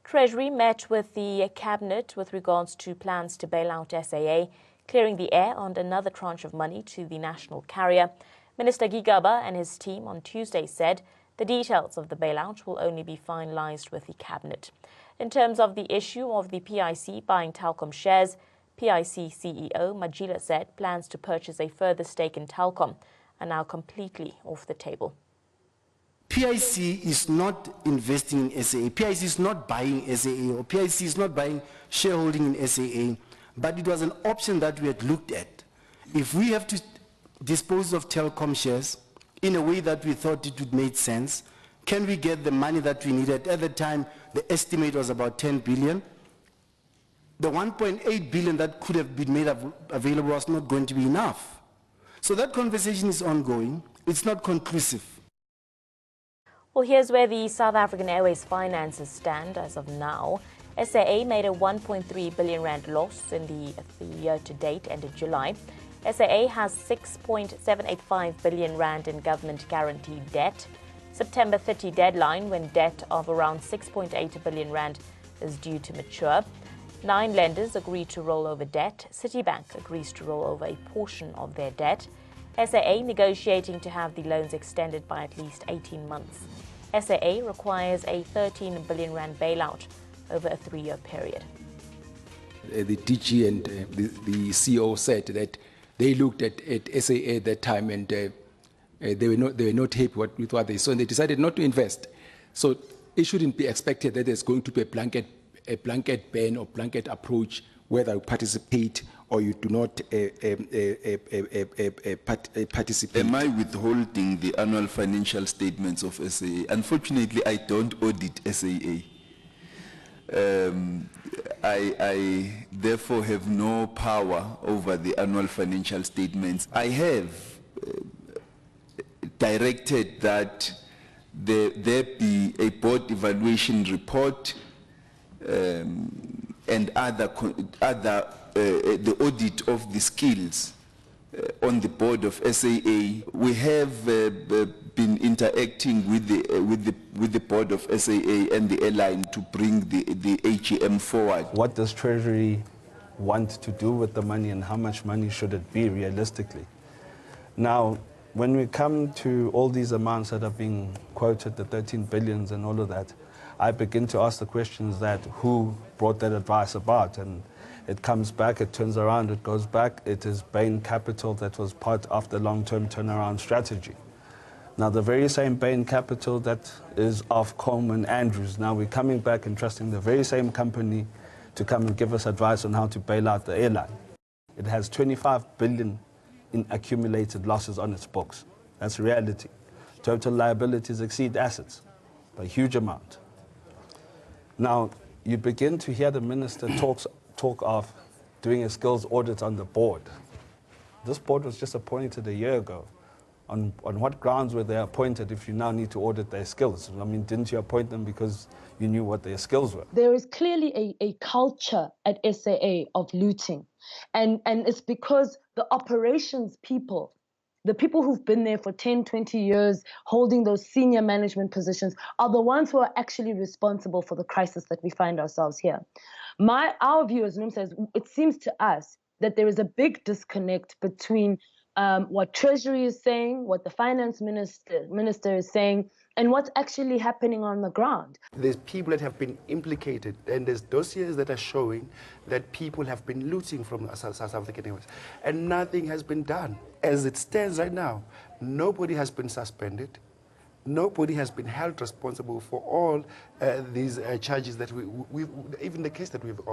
Treasury met with the Cabinet with regards to plans to bail out SAA, clearing the air on another tranche of money to the national carrier. Minister Gigaba and his team on Tuesday said the details of the bailout will only be finalised with the Cabinet. In terms of the issue of the PIC buying Telkom shares, PIC CEO Majila said plans to purchase a further stake in Telkom are now completely off the table. PIC is not investing in SAA. PIC is not buying SAA, or PIC is not buying shareholding in SAA, but it was an option that we had looked at. If we have to dispose of Telkom shares in a way that we thought it would make sense, can we get the money that we needed? At the time, the estimate was about 10 billion. The 1.8 billion that could have been made available was not going to be enough. So that conversation is ongoing. It's not conclusive. Well, here's where the South African Airways finances stand as of now. SAA made a 1.3 billion rand loss in the year to date, ended July. SAA has 6.785 billion rand in government guaranteed debt. September 30 deadline when debt of around 6.8 billion rand is due to mature. 9 lenders agreed to roll over debt. Citibank agrees to roll over a portion of their debt. SAA negotiating to have the loans extended by at least 18 months. SAA requires a 13 billion rand bailout over a 3-year period. The DG and the CEO said that they looked at SAA at that time and they were not happy with what they saw, and they decided not to invest. So it shouldn't be expected that there's going to be a blanket ban or blanket approach whether you participate or you do not participate. Am I withholding the annual financial statements of SAA? Unfortunately, I don't audit SAA. I therefore have no power over the annual financial statements. I have directed that there be a board evaluation report and the audit of the skills on the board of SAA. We have been interacting with the board of SAA and the airline to bring the AGM forward. What does Treasury want to do with the money, and how much money should it be realistically? Now, when we come to all these amounts that are being quoted, the 13 billions and all of that, I begin to ask the questions that who brought that advice about, and it comes back, it turns around, it goes back. It is Bain Capital that was part of the long-term turnaround strategy. Now, the very same Bain Capital that is of Coleman Andrews, now we're coming back and trusting the very same company to come and give us advice on how to bail out the airline. It has 25 billion in accumulated losses on its books. That's reality. Total liabilities exceed assets by a huge amount. Now, you begin to hear the minister talk of doing a skills audit on the board. This board was just appointed a year ago. On what grounds were they appointed if you now need to audit their skills? I mean, didn't you appoint them because you knew what their skills were? There is clearly a culture at SAA of looting. And it's because the operations people, the people who've been there for 10, 20 years, holding those senior management positions, are the ones who are actually responsible for the crisis that we find ourselves here. Our view, as Noom says, it seems to us that there is a big disconnect between what Treasury is saying, what the finance minister is saying, and what's actually happening on the ground. There's people that have been implicated, and there's dossiers that are showing that people have been looting from South African Airways, and nothing has been done. As it stands right now, nobody has been suspended. Nobody has been held responsible for all these charges that even the case that we've